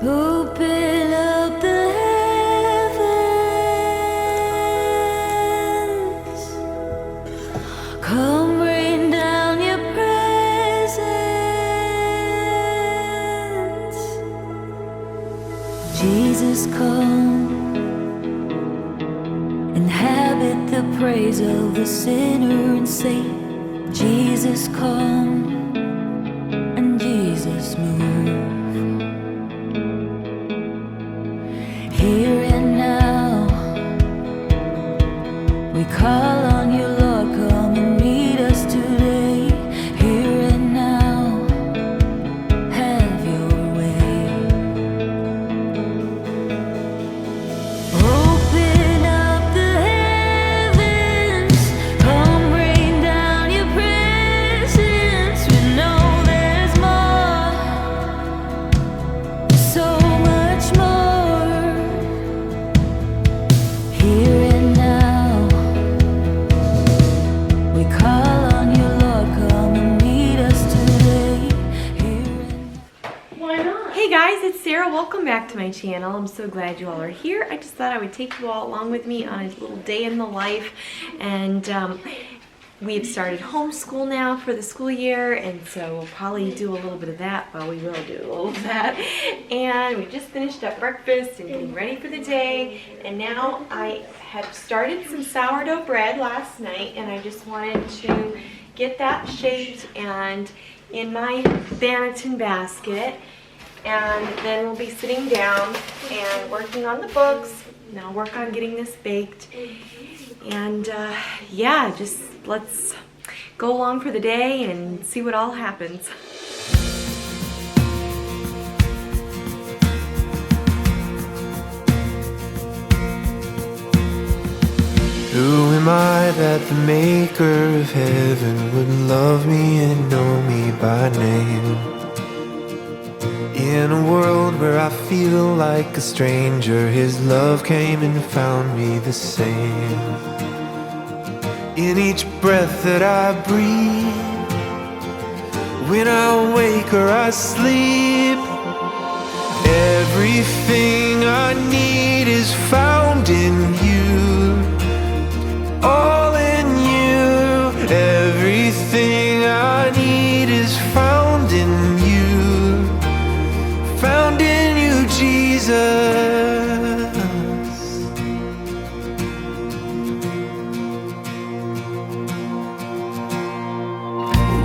Open up the heavens, come rain down your presence. Jesus, come, inhabit the praise of the sinner and saint. Jesus, come, and Jesus, move. Here and now, we call on you, Lord, come and meet us today. Here and now, have your way. Open up the heavens, come rain down your presence. We know there's more, so much more. Here and now, we call on you, Lord, come and meet us today. Why not? Hey guys, it's Sarah. Welcome back to my channel. I'm so glad you all are here. I just thought I would take you all along with me on a little day in the life. And we've started homeschool now for the school year, and so we'll probably do a little bit of that. Well, we will do a little of that. And we just finished up breakfast and getting ready for the day. And now I had started some sourdough bread last night, and I just wanted to get that shaped and in my Banneton basket. And then we'll be sitting down and working on the books. And I'll work on getting this baked. And yeah, just let's go along for the day and see what all happens. Who am I that the maker of heaven would love me and know me by name? In a world where I feel like a stranger, His love came and found me the same. In each breath that I breathe, when I wake or I sleep, everything I need is found in you. All in you, everything I need is found in you. Found in you, Jesus.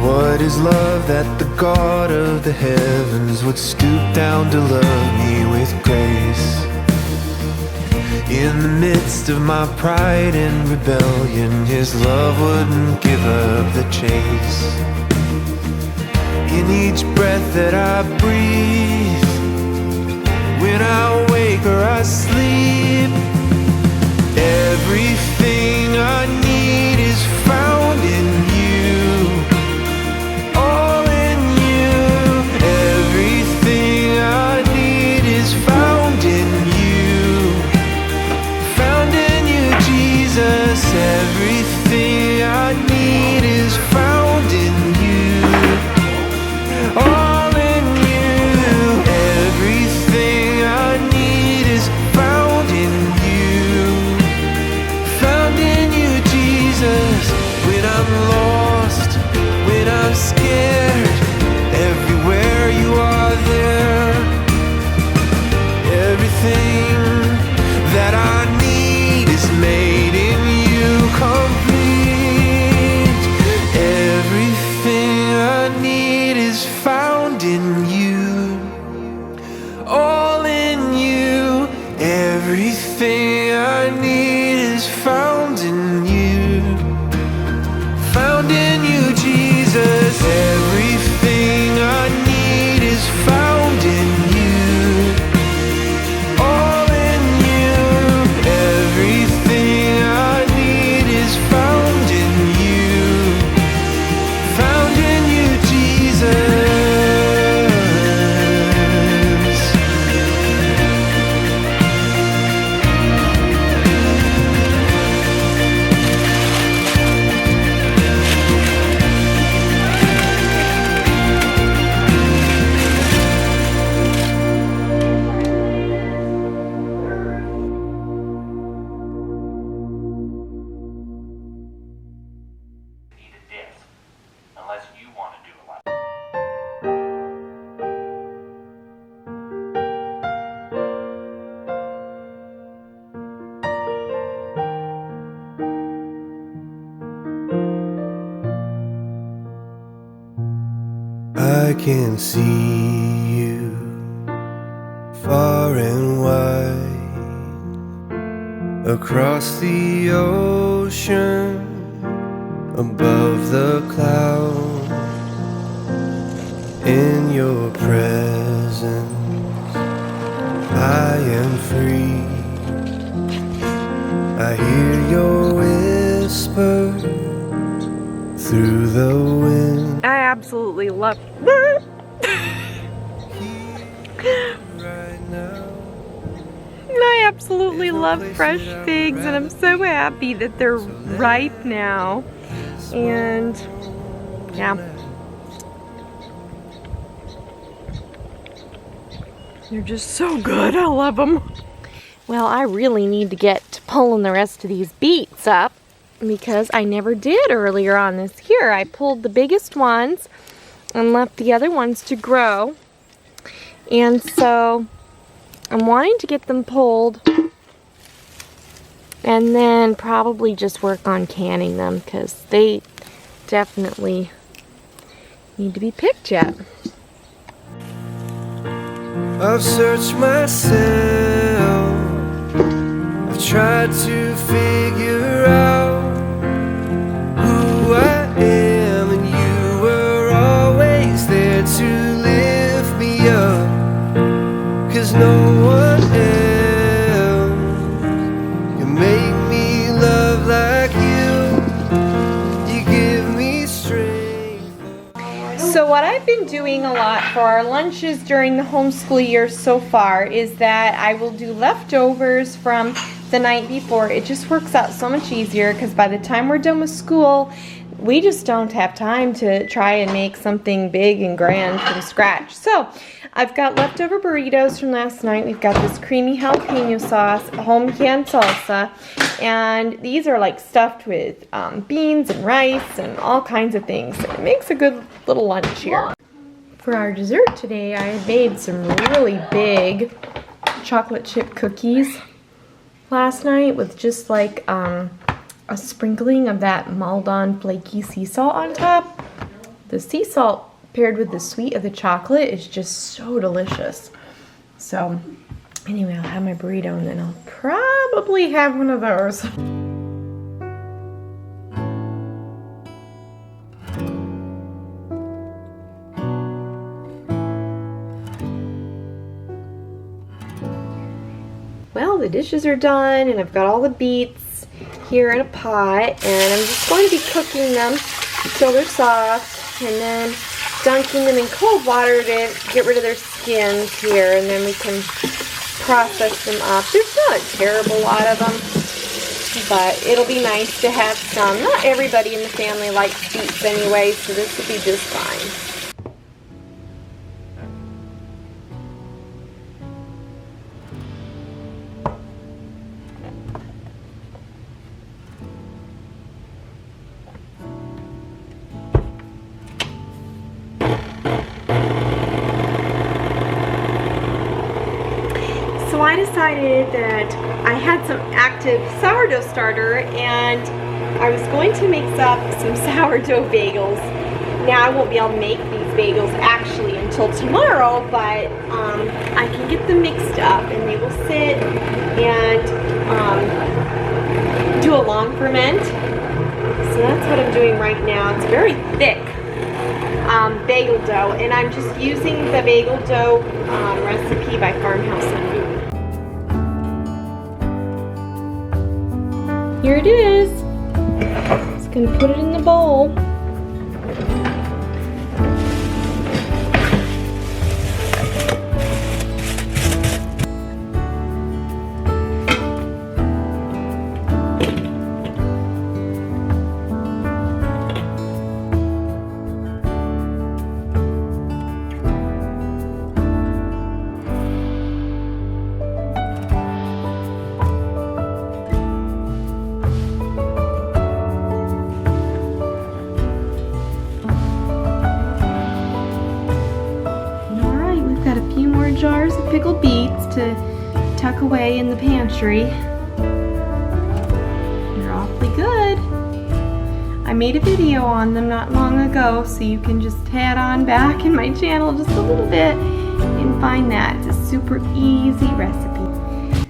What is love that the God of the heavens would stoop down to love me with grace? In the midst of my pride and rebellion, His love wouldn't give up the chase. In each breath that I breathe, when I wake or I sleep, everything I need is found in you. All in you, everything I need is found in you. Found in you, Jesus. Everything I need is found in you. All in you, everything I need is found in you. Found in you, Jesus. When I'm lost, when I'm scared, everywhere you are there. Everything that I need is made in you complete. Everything I need is found in you. All in you, everything I need is found in you. Found in you, Jesus. Everything I need is found in you. All in you, everything I need is found in you. Found in you, Jesus. can see you far and wide, across the ocean, above the clouds. In your presence I am free. I hear your whisper through the wind. I absolutely love I absolutely love fresh figs, and I'm so happy that they're ripe now. And yeah, they're just so good. I love them. Well, I really need to get to pulling the rest of these beets up, because I never did earlier on this year. I pulled the biggest ones and left the other ones to grow. And so I'm wanting to get them pulled and then probably just work on canning them, because they definitely need to be picked yet. I've searched myself, I've tried to figure out who I am, and you were always there to lift me up, 'cause no one else can make me love like you. You give me strength. So what I've been doing a lot for our lunches during the homeschool year so far is that I will do leftovers from the night before. It just works out so much easier, because by the time we're done with school, we just don't have time to try and make something big and grand from scratch. So I've got leftover burritos from last night. We've got this creamy jalapeno sauce, home canned salsa, and these are like stuffed with beans and rice and all kinds of things. It makes a good little lunch here. For our dessert today, I made some really big chocolate chip cookies last night with just like a sprinkling of that Maldon flaky sea salt on top. The sea salt paired with the sweet of the chocolate is just so delicious. So anyway, I'll have my burrito and then I'll probably have one of those. Well, the dishes are done and I've got all the beets here in a pot, and I'm just going to be cooking them until they're soft, and then dunking them in cold water to get rid of their skins here, and then we can process them up. There's not a terrible lot of them, but it'll be nice to have some. Not everybody in the family likes beets anyway, so this will be just fine. So I decided that I had some active sourdough starter, and I was going to mix up some sourdough bagels. Now I won't be able to make these bagels actually until tomorrow, but I can get them mixed up and they will sit and do a long ferment. So that's what I'm doing right now. It's very thick bagel dough, and I'm just using the bagel dough recipe by Farmhouse Food. Here it is. Just gonna put it in the bowl. Jars of pickled beets to tuck away in the pantry. They're awfully good. I made a video on them not long ago, so you can just head on back in my channel just a little bit and find that. It's a super easy recipe.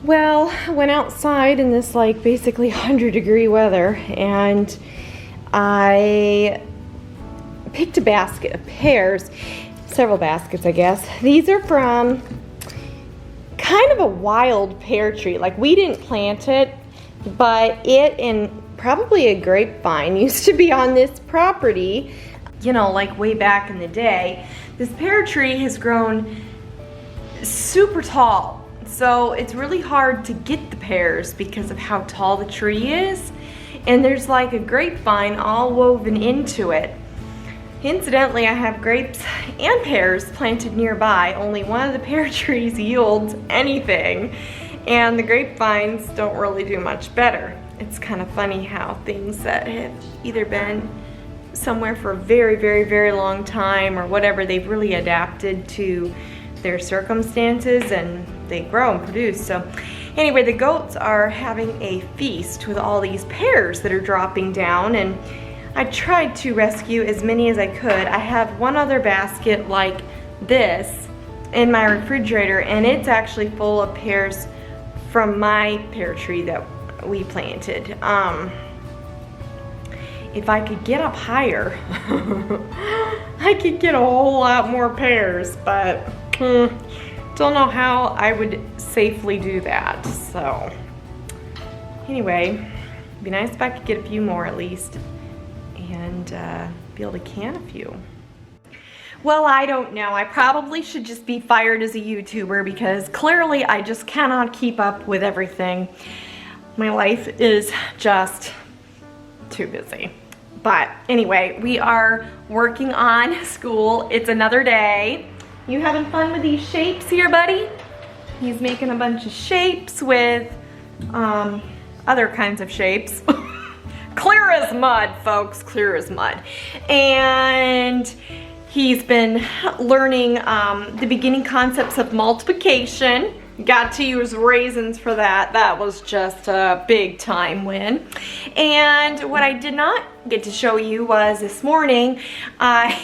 Well, I went outside in this like basically 100-degree weather, and I picked a basket of pears, several baskets I guess. These are from kind of a wild pear tree. Like, we didn't plant it, but it and probably a grapevine used to be on this property, you know, like way back in the day. This pear tree has grown super tall, so it's really hard to get the pears because of how tall the tree is, and there's like a grapevine all woven into it. Incidentally, I have grapes and pears planted nearby. Only one of the pear trees yields anything, and the grapevines don't really do much better. It's kind of funny how things that have either been somewhere for a very, very, very long time or whatever, they've really adapted to their circumstances and they grow and produce. So anyway, the goats are having a feast with all these pears that are dropping down, and I tried to rescue as many as I could. I have one other basket like this in my refrigerator, and it's actually full of pears from my pear tree that we planted. If I could get up higher, I could get a whole lot more pears, but don't know how I would safely do that. So anyway, it'd be nice if I could get a few more at least, and be able to can a few. Well, I don't know. I probably should just be fired as a YouTuber because clearly I just cannot keep up with everything. My life is just too busy. But anyway, we are working on school. It's another day. You having fun with these shapes here, buddy? He's making a bunch of shapes with other kinds of shapes. Clear as mud, folks, clear as mud. And he's been learning the beginning concepts of multiplication. Got to use raisins for that. That was just a big time win. And what I did not get to show you was this morning, I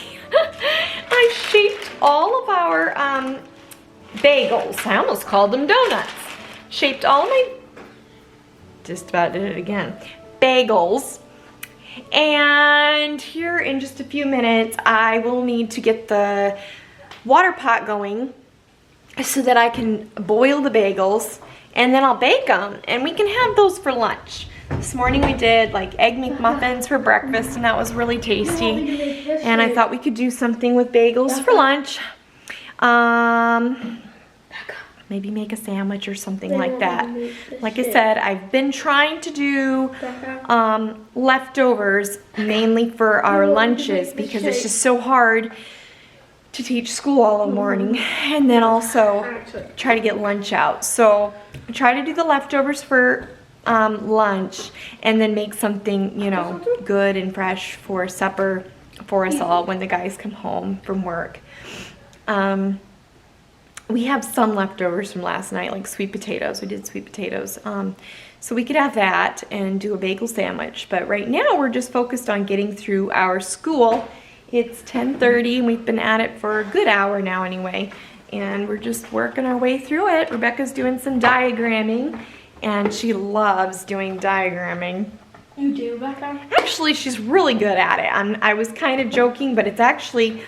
shaped all of our bagels. I almost called them donuts. Shaped all of my, just about did it again, bagels. And here in just a few minutes, I will need to get the water pot going so that I can boil the bagels, and then I'll bake them and we can have those for lunch. This morning we did like egg McMuffins for breakfast, and that was really tasty. And I thought we could do something with bagels for lunch. Maybe make a sandwich or something like that. Like I said, I've been trying to do leftovers mainly for our lunches because it's just so hard to teach school all the morning and then also try to get lunch out. So I try to do the leftovers for lunch and then make something, you know, good and fresh for supper for us all when the guys come home from work. We have some leftovers from last night, like sweet potatoes. We did sweet potatoes. So we could have that and do a bagel sandwich. But right now we're just focused on getting through our school. It's 10:30 and we've been at it for a good hour now anyway. And we're just working our way through it. Rebecca's doing some diagramming and she loves doing diagramming. You do, Becca? Actually, she's really good at it. I was kind of joking, but it's actually,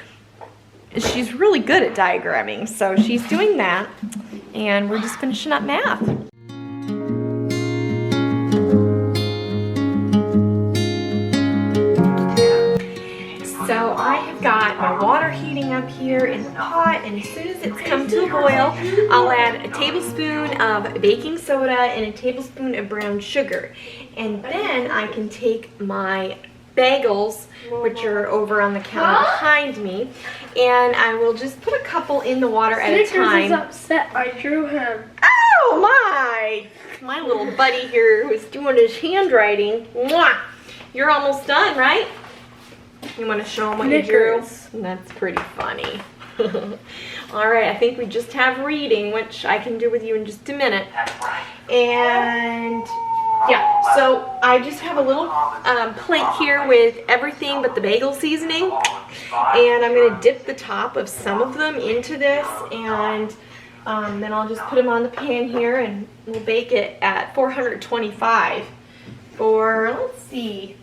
she's really good at diagramming. So she's doing that and we're just finishing up math. So I have got my water heating up here in the pot, and as soon as it's come to a boil, I'll add a tablespoon of baking soda and a tablespoon of brown sugar. And then I can take my bagels, which are over on the counter behind me, and I will just put a couple in the water at a time. Snickers is upset. I drew him. Oh my! My little buddy here who's doing his handwriting. Mwah! You're almost done, right? You want to show them what you drew? That's pretty funny. All right, I think we just have reading, which I can do with you in just a minute. And yeah, So I just have a little plate here with everything but the bagel seasoning, and I'm gonna dip the top of some of them into this, and then I'll just put them on the pan here, and we'll bake it at 425 for, let's see,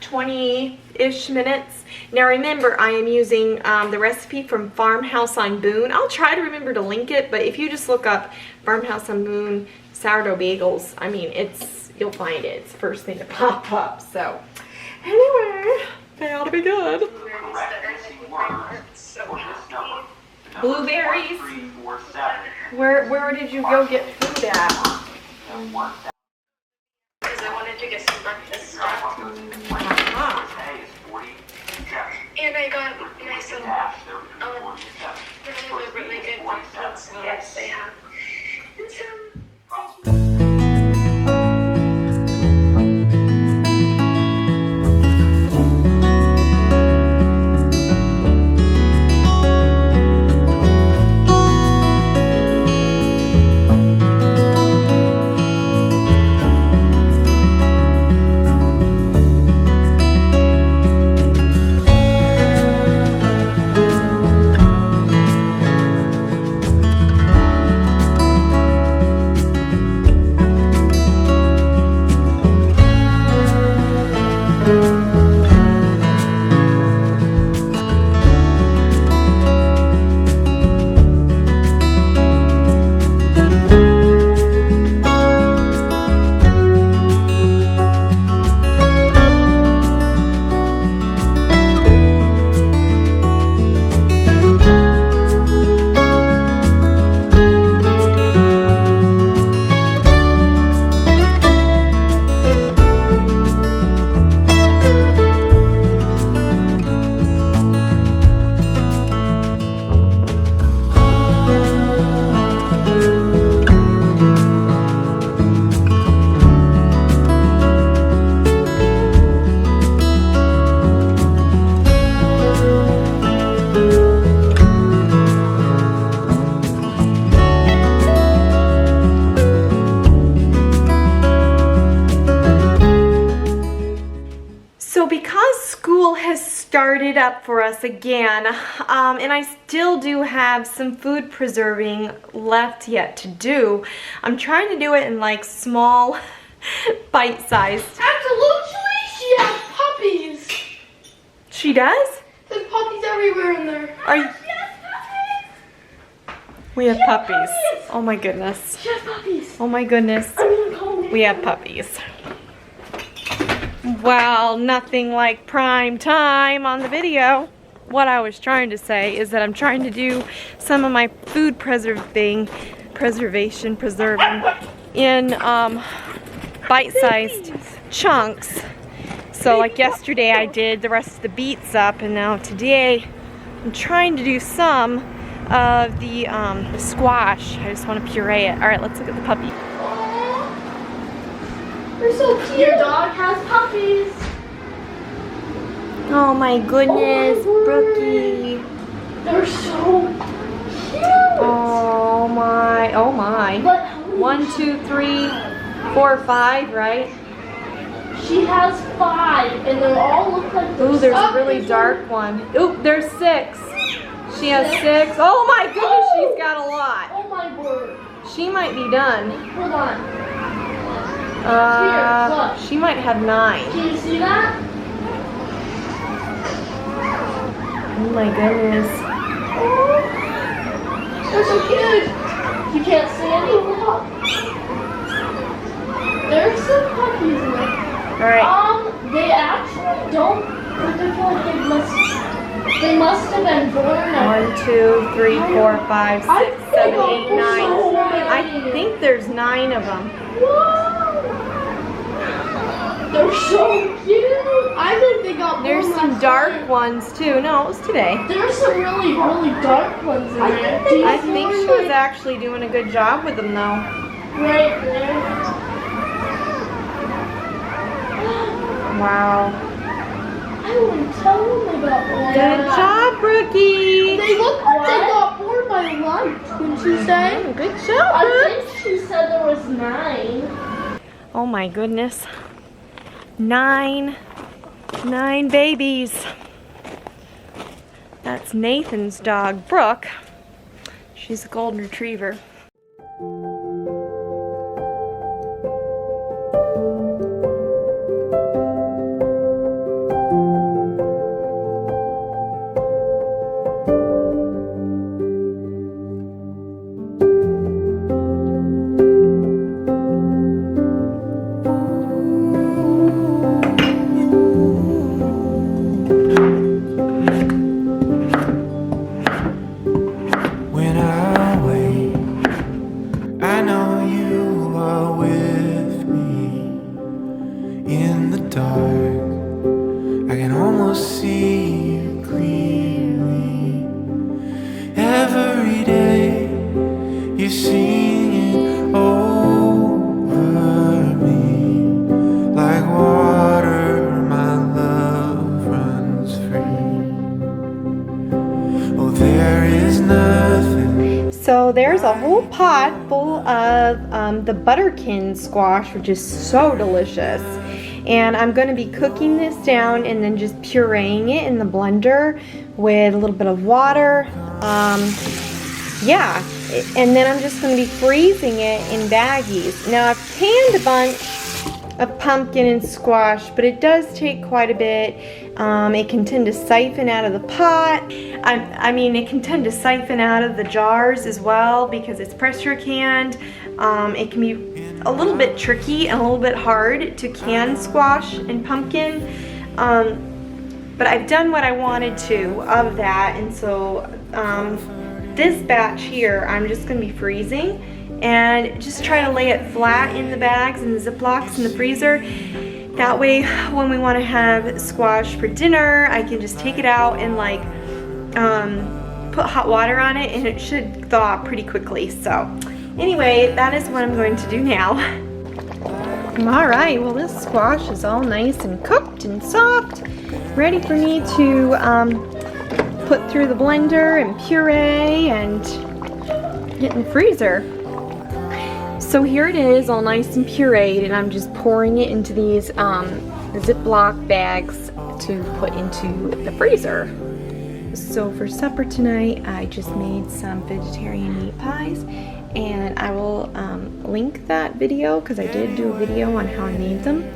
20-ish minutes. Now remember, I am using the recipe from Farmhouse on Boone. I'll try to remember to link it, but if you just look up Farmhouse on Boone sourdough bagels, I mean, you'll find it. It's the first thing to pop up. So anyway, they ought to be good. Blueberries. Where did you go get food at? Because I wanted to get some breakfast stuff. And I got some really good breakfast salads they have. And some. Started up for us again, and I still do have some food preserving left yet to do. I'm trying to do it in like small bite-sized. Absolutely, she has puppies. She does? There's puppies everywhere in there. Are you? We have puppies. Puppies. Oh my goodness. She has puppies. Oh my goodness. We have puppies. Well, nothing like prime time on the video. What I was trying to say is that I'm trying to do some of my food preserving in bite-sized chunks. So like yesterday I did the rest of the beets up, and now today I'm trying to do some of the squash. I just want to puree it. All right, let's look at the puppy. They're so cute. Your dog has puppies. Oh my goodness, Brookie. They're so cute. Oh my, oh my. But 1, 2, 3, 4, 5, right? she has 5, and they all look like they're Ooh, there's a stuck really in dark one. Ooh, there's 6. She has 6. Oh my goodness, she's got a lot. Oh my word. She might be done. Hold on. She might have 9. Can you see that? Oh my goodness. Oh, they're so cute. You can't see any of them. There's some puppies in there. Alright. They actually don't. They must have been born at 1, 2, 3, 4, 5, 6, 7, 8, 9. I think there's 9 of them. Whoa! They're so cute. I think they got. There's born some last dark night. ones too. No, it was today. There's some really dark ones in there. I think she was actually doing a good job with them though. Right there. Wow. I wouldn't tell them about that. Good job, Brookie. They look like they got born by light, wouldn't you say? Good job, I Brooke. think she said there was 9. Oh my goodness. Nine babies. That's Nathan's dog, Brooke. She's a golden retriever. When I wait, I know you are with me. In the dark, I can almost see you clearly. Every day, you're singing over me. Like water, my love runs free. Oh, there is nothing. So there's a whole pot full of the butterkin squash, which is so delicious. And I'm going to be cooking this down and then just pureeing it in the blender with a little bit of water. Yeah, and then I'm just going to be freezing it in baggies. Now I've canned a bunch of pumpkin and squash, but it does take quite a bit. It can tend to siphon out of the pot. I mean, it can tend to siphon out of the jars as well because it's pressure canned. It can be a little bit tricky and a little bit hard to can squash and pumpkin. But I've done what I wanted to of that, and so this batch here I'm just going to be freezing and just try to lay it flat in the bags and the Ziplocs in the freezer. That way when we want to have squash for dinner, I can just take it out and like put hot water on it, and it should thaw out pretty quickly. So anyway, that is what I'm going to do now. Alright, well this squash is all nice and cooked and soft, ready for me to put through the blender and puree and get in the freezer. So here it is, all nice and pureed, and I'm just pouring it into these Ziploc bags to put into the freezer. So for supper tonight, I just made some vegetarian meat pies, and I will link that video because I did do a video on how I made them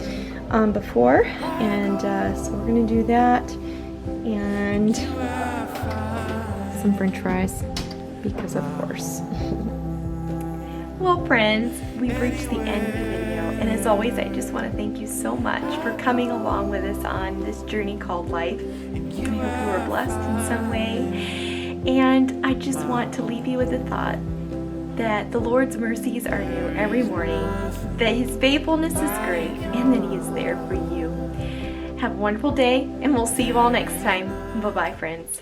before, and so we're gonna do that, and some french fries because of course. Well friends, we've reached the end of the video, and as always I just want to thank you so much for coming along with us on this journey called life. I hope you were blessed in some way, and I just want to leave you with a thought that the Lord's mercies are new every morning, that His faithfulness is great, and that He is there for you. Have a wonderful day, and we'll see you all next time. Bye-bye friends.